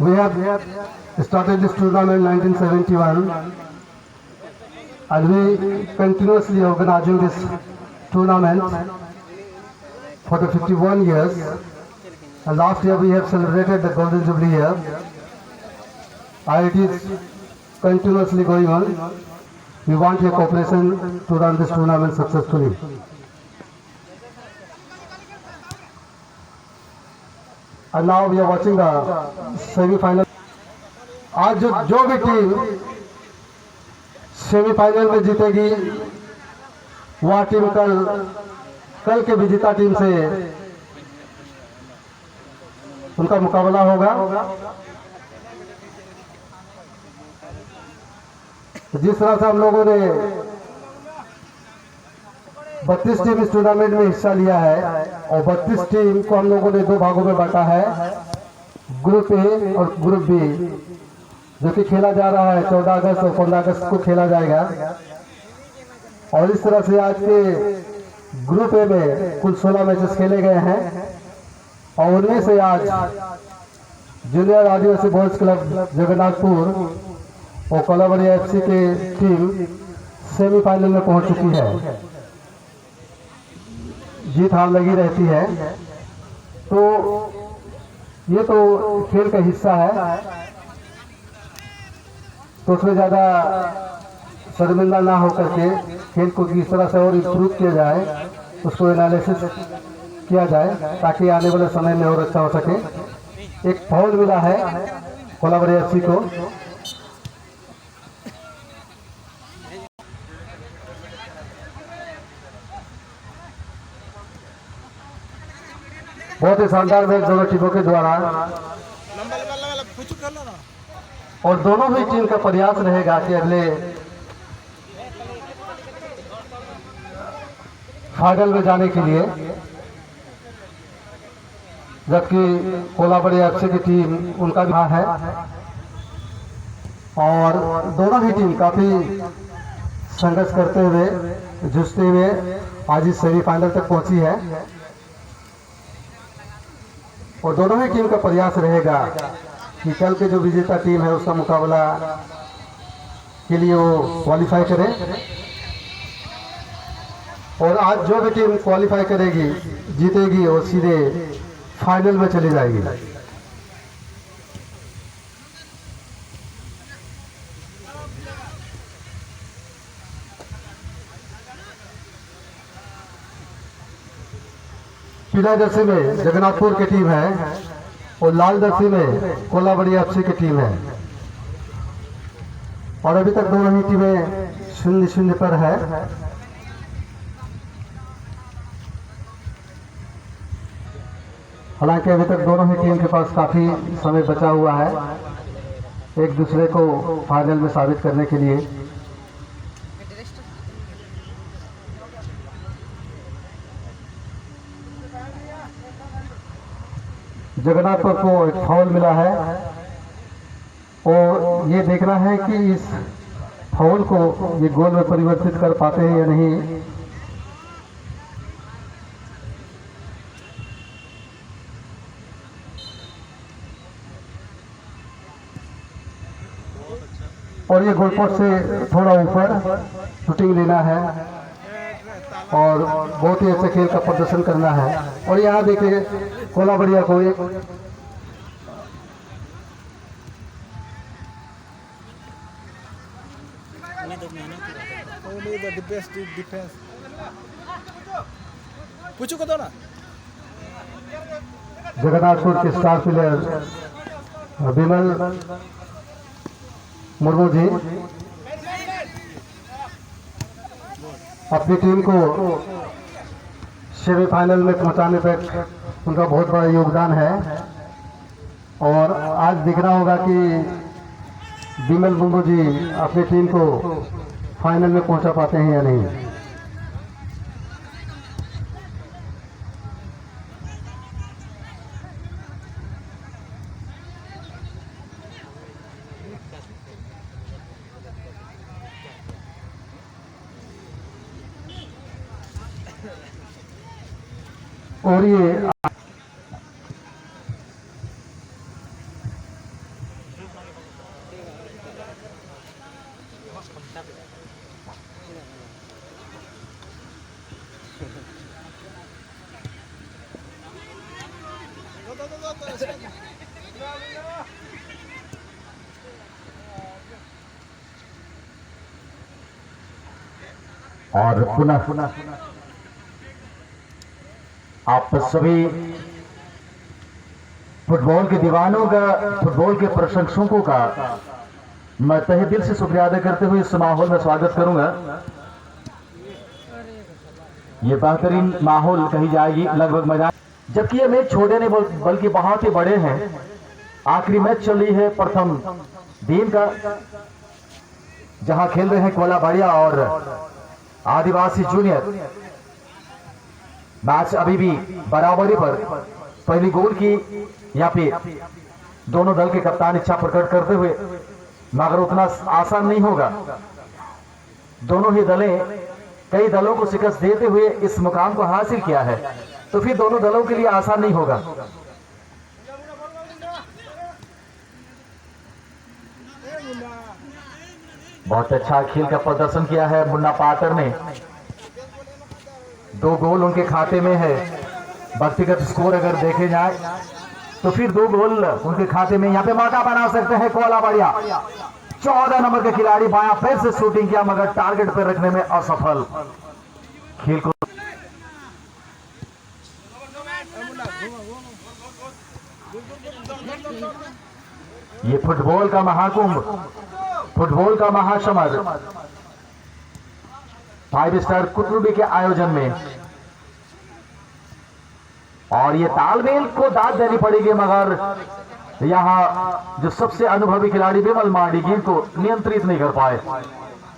We have started this tournament in 1971 and we continuously organizing this tournament for the 51 years. And last year we have celebrated the Golden Jubilee year. And it is continuously going on. We want your cooperation to run this tournament successfully. And now we are watching the semi-final. आज जो भी team semifinal में जीतेगी वह team कल के विजेता team से उनका मुकाबला होगा। जिस तरह से हम लोगों ने 32 टीम इस टूर्नामेंट में हिस्सा लिया है और 32 टीम को हम लोगों ने दो भागों में बांटा है, ग्रुप ए और ग्रुप बी, जो कि खेला जा रहा है 14 अगस्त और 15 अगस्त को खेला जाएगा। और इस तरह से आज के ग्रुप ए में कुल 16 मैचेस खेले गए हैं और उनमें से आज जूनियर आदिवासी बॉयज क्लब जगन्नाथपुर और कोलाबरी एफसी के टीम सेमीफाइनल में पहुंच चुकी है। जीत हार लगी रहती है, तो ये तो खेल का हिस्सा है, तो उसमें ज़्यादा शर्मिंदा ना होकर के खेल को किस तरह से और इम्प्रूव किया जाए उसको एनालिसिस किया जाए ताकि आने वाले समय में और अच्छा हो सके। एक फाउल मिला है कोलाबरी एफसी को। बहुत ही शानदार मैच दोनों टीमों के द्वारा और दोनों ही टीम का प्रयास रहेगा कि अगले फाइनल में जाने के लिए, जबकि कोलाबरी एफसी की टीम उनका भी है और दोनों ही टीम काफी संघर्ष करते हुए जूझते हुए आज इस सेमीफाइनल तक पहुंची है और दोनों ही टीम का प्रयास रहेगा कि कल के जो विजेता टीम है उसका मुकाबला के लिए वो क्वालिफाई करे और आज जो भी टीम क्वालिफाई करेगी जीतेगी और सीधे फाइनल में चली जाएगी। पीला जर्सी में जगन्नाथपुर की टीम है और लाल जर्सी में कोलाबरी एफसी की टीम है और अभी तक दोनों ही टीमें 0-0 पर है। हालांकि अभी तक दोनों ही टीम के पास काफी समय बचा हुआ है एक दूसरे को फाइनल में साबित करने के लिए। जगन्नाथपुर को एक फाउल मिला है और ये देखना है कि इस फाउल को ये गोल में परिवर्तित कर पाते हैं या नहीं। और ये गोल पोस्ट से थोड़ा ऊपर शूटिंग लेना है और बहुत ही अच्छे खेल का प्रदर्शन करना है। और यहाँ देखिए कोलाबरिया को एक जगन्नाथपुर के स्टार प्लेयर विमल मुर्मू जी अपनी टीम को सेमीफाइनल में पहुंचाने पर उनका बहुत बड़ा योगदान है और आज दिखना होगा कि विमल मुर्मू जी अपनी टीम को फाइनल में पहुंचा पाते हैं या नहीं। और ये और पुनः आप सभी फुटबॉल के दीवानों का, फुटबॉल के प्रशंसकों का मैं तहे दिल से शुक्रिया अदा करते हुए इस माहौल में स्वागत करूंगा। ये बेहतरीन माहौल कही जाएगी लगभग मजा, जबकि ये मैच छोटे नहीं बल्कि बहुत ही बड़े हैं। आखिरी मैच चल रही है प्रथम दिन का, जहां खेल रहे हैं कोलाबाड़िया और आदिवासी जूनियर। मैच अभी भी बराबरी पर, पहली गोल की यहाँ पे दोनों दल के कप्तान इच्छा प्रकट करते हुए, मगर उतना आसान नहीं होगा। दोनों ही दलें कई दलों को शिकस्त देते हुए इस मुकाम को हासिल किया है, तो फिर दोनों दलों के लिए आसान नहीं होगा। बहुत अच्छा खेल का प्रदर्शन किया है मुन्ना पाटर ने। 2 गोल उनके खाते में है। व्यक्तिगत स्कोर अगर देखे जाए तो फिर 2 गोल उनके खाते में। यहाँ पे मौका बना सकते हैं कोलाबाड़िया। 14 नंबर के खिलाड़ी बायां पैर से शूटिंग किया, मगर टारगेट पर रखने में असफल। खेल को ये फुटबॉल का महाकुंभ, फुटबॉल का महासमर 5 स्टार कुतुबी के आयोजन में, और ये तालमेल को दाद देनी पड़ेगी। मगर यहां जो सबसे अनुभवी खिलाड़ी विमल मार्डी गेंद को नियंत्रित नहीं कर पाए,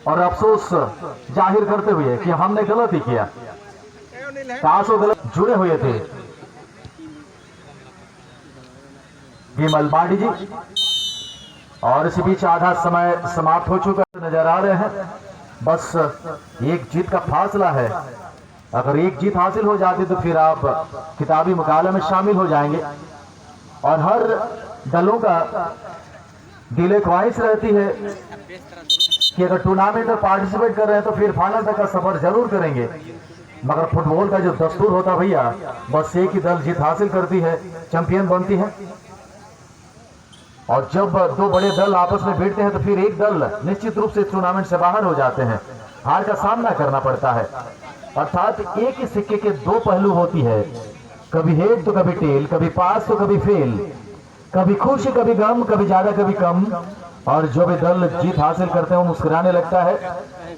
और अफसोस जाहिर करते हुए कि हमने गलत ही किया। कासो गलत जुड़े हुए थे विमल मार्डी जी, और इसी बीच आधा समय समाप्त हो चुका नजर आ रहे हैं। बस एक जीत का फासला है। अगर एक जीत हासिल हो जाती तो फिर आप किताबी मुकाबले में शामिल हो जाएंगे। और हर दलों का दिल ख्वाहिश रहती है कि अगर टूर्नामेंट में पार्टिसिपेट कर रहे हैं तो फिर फाइनल तक का सफर जरूर करेंगे। मगर फुटबॉल का जो दस्तूर होता भैया, बस एक ही दल जीत हासिल करती है, चैंपियन बनती है। और जब 2 बड़े दल आपस में भिड़ते हैं तो फिर एक दल निश्चित रूप से टूर्नामेंट से बाहर हो जाते हैं, हार का सामना करना पड़ता है। अर्थात एक ही सिक्के के 2 पहलू होती है, कभी हेड तो कभी टेल, कभी पास तो कभी फेल, कभी खुशी कभी गम, कभी ज्यादा कभी कम। और जो भी दल जीत हासिल करते हैं वो मुस्कुराने लगता है,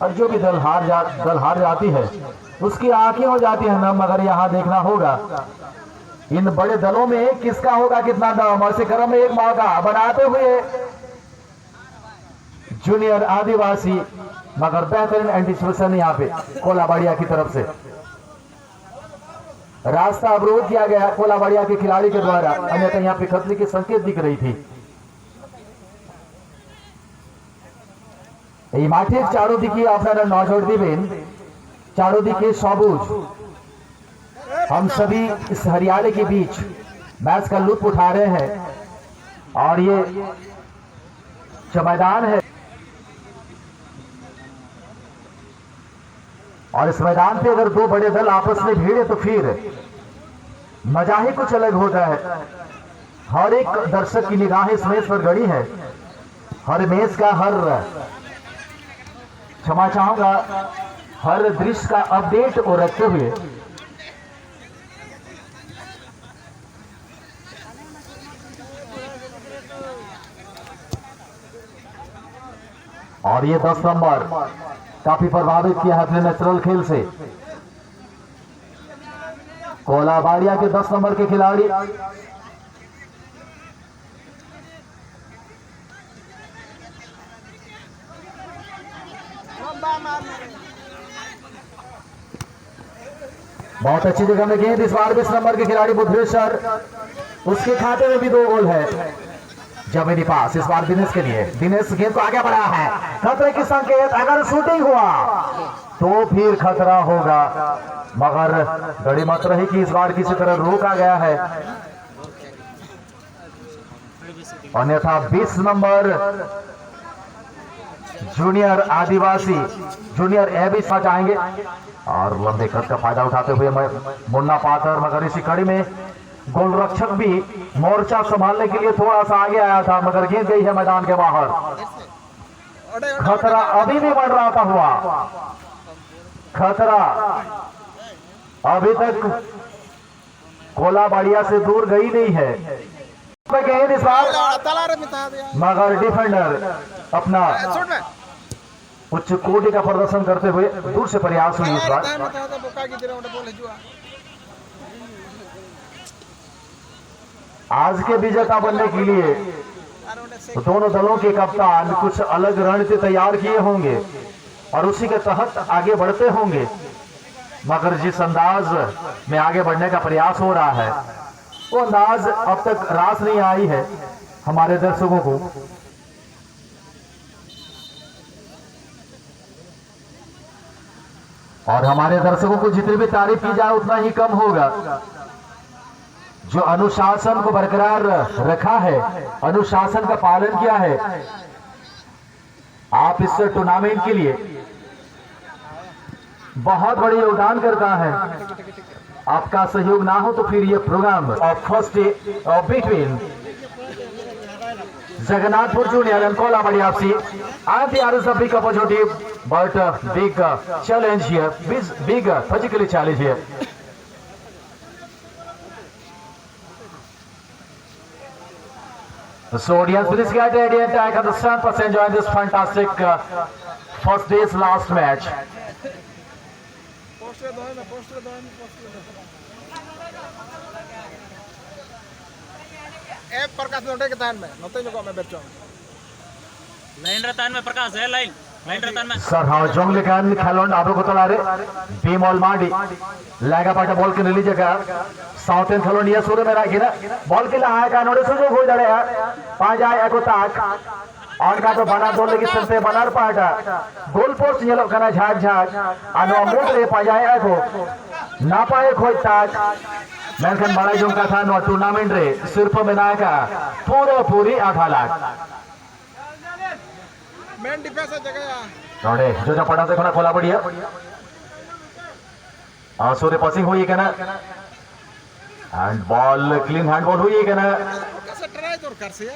और जो भी दल हार जाती है उसकी आंखें हो जाती है नम। मगर यहाँ देखना होगा इन बड़े दलों में किसका होगा कितना दम। और इसी क्रम में एक मौका बनाते हुए जूनियर आदिवासी, मगर बेहतरीन एंटीसिपेशन यहाँ पे कोलाबाड़िया की तरफ से। रास्ता अवरोध किया गया कोलाबाड़िया के खिलाड़ी के द्वारा, अन्यथा यहाँ पे खतरे के संकेत दिख रही थी। এই মাঠের চারদিকে আপনারা নজর দিবেন, চারদিকে সবুজ। हम सभी इस हरियाली के बीच मैच का लुत्फ उठा रहे हैं, और ये जो मैदान है, और इस मैदान पे अगर 2 बड़े दल आपस में भिड़े तो फिर मजा ही कुछ अलग होता है। हर एक दर्शक की निगाहें इस मैच पर गड़ी है। हर मैच का, हर क्षमा चाहूंगा, हर दृश्य का अपडेट को रखते हुए और ये 10 नंबर काफी प्रभावित किया है अपने नेचुरल खेल से। कोलाबाड़िया के 10 नंबर के खिलाड़ी बहुत अच्छी जगह में गेंद, इस बार 20 नंबर के खिलाड़ी बुद्धेश्वर, उसके खाते में भी 2 गोल है। जमीनी पास इस बार दिनेश के लिए, दिनेश गेंद को आगे बढ़ाया है, खतरे की संकेत। अगर शूटिंग हुआ तो फिर खतरा होगा, मगर गड़ी मत रही कि इस बार किसी तरह रोका गया है। अन्यथा 20 नंबर जूनियर आदिवासी, जूनियर एबी चाहेंगे, और लंबे कद का फायदा उठाते हुए मुन्ना पाटर, मगर इसी कड़ी में गोलरक्षक भी मोर्चा संभालने के लिए थोड़ा सा आगे आया था, मगर गिर गई है मैदान के बाहर। खतरा अभी भी बढ़ रहा था हुआ, खतरा अभी तक कोलाबाड़िया से दूर गई नहीं है। इस बार मगर डिफेंडर अपना उच्च कोटि का प्रदर्शन करते हुए दूर से प्रयास हुई इस बार। आज के विजेता बनने के लिए दोनों दलों के कप्तान कुछ अलग रणनीति तैयार किए होंगे और उसी के तहत आगे बढ़ते होंगे, मगर जिस अंदाज में आगे बढ़ने का प्रयास हो रहा है वो अंदाज अब तक रास नहीं आई है हमारे दर्शकों को। और हमारे दर्शकों को जितनी भी तारीफ की जाए उतना ही कम होगा। जो अनुशासन को बरकरार रखा है, अनुशासन का पालन किया है, आप इस टूर्नामेंट के लिए बहुत बड़ी योगदान करता है। आपका सहयोग ना हो तो फिर ये programme first day between Jagannathpur Junior and Kolabadi FC, and there is a big opportunity, but big challenge here, big physically challenge here. So audience, please get ready and take on the stand for enjoying this fantastic first day's last match. प्रकाश नोटे के तान में नोटे जो मैं बैठो line रतान में प्रकाश है line रतान में sir हाँ जोंगले कान खेलोंड आप लोग को तलारे बीमॉल मांडी लगा पाटा बॉल के रिलीज का साउथ एंड खेलोंड ये सूर्य में रखी ना बॉल के लाया का नोटे सुजो हो जाए यार पांच आए एको ताक और का तो बना दो लेकिन संते बनार पाटा गोल पोस्ट ये लोग करना झाग झाग अनु अमूल रे पांच आए एको ना पाए खोज ताक मैंने बड़ा जो का था नो टूर्नामेंट रे सिर्फ में ना का पूरी 8 लाख मेन डिफेंस जगह नोडे जो पड़ा से खोला खोला बढ़िया सूर्य पासिंग हुई क्या ना and ball clean hand ball हुई क्या ना कैसे ट्राई तो कर से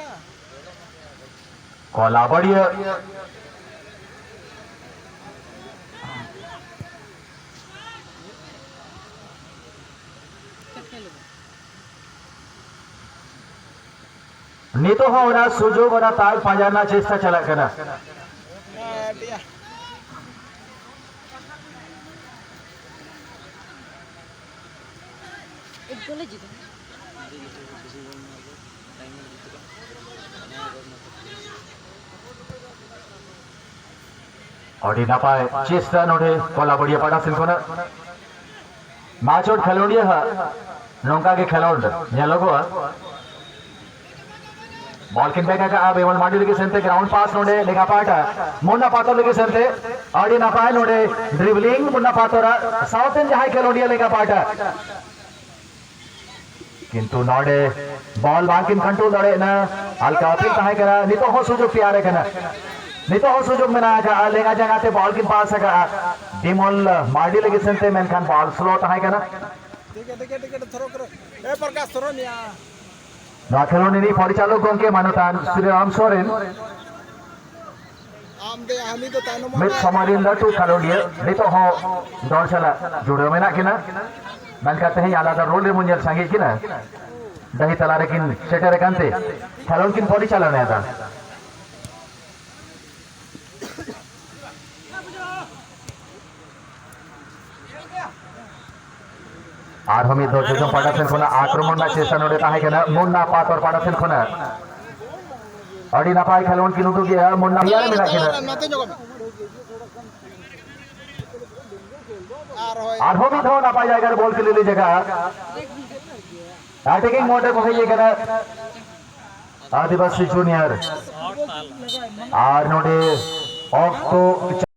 खोला बढ़िया नी तो होना सुजोग होना ताज पाजाना चेष्टा चला करना और ना पाए चेष्टा नोटे कोला बढ़िया पड़ा सिंकोना मैच और खेलोड़िया है नौका के खेलोड़ ये लोगों बॉल किन बेगा का अब एवल मांडी लेके सेंते ग्राउंड पास नोडे लेगा पाटा मुन्ना पातो लेके सेंते आड़ी ना पाए नोडे ड्रिबलिंग मुन्ना पातोरा साउथ एंड जहां खेलोडिया लेगा पाटा किंतु नोडे बॉल बाकिन कंट्रोल दड़े ना हल्का अपील ताहे करा नहीं तो हो सुजोग प्यारे कना नहीं तो हो सुजोग में ना का लेगा जगाते बॉल किन पास का डिमोल मांडी लेके सेंते मेनखान बॉल स्लो ताहे कना ठीक है थरो करो ए प्रकाश थरो निया ना खेलोने नहीं परिचालक के मानतान श्री राम सोरेन आमदे आनी तो तानो मित समारिन लटू खेलोडिया नहीं तो हो दौड़ चला जुड़ो में ना कि ना मन कहते हैं आलादा रोल रे मुंजल संगे कि ना दही तला रेकिन सेटर कांते खेलोन किन परिचालन है था আর আমি দর্শক পাঠাছেন কোনা আক্রমণ না চেষ্টা নড়ে তাহে কেনা মুন্না পাতর পাঠাছেন কোনা অডি না পায় খেলোয়াড় কিনু তো গিয়া মুন্না ইয়ারে মিলা কেনা আর হবি ধো না পায় জায়গার বল के लिए जगह अटैकिंग मोटर को ये केना आदिवासी जूनियर আর নড়ে অক্টো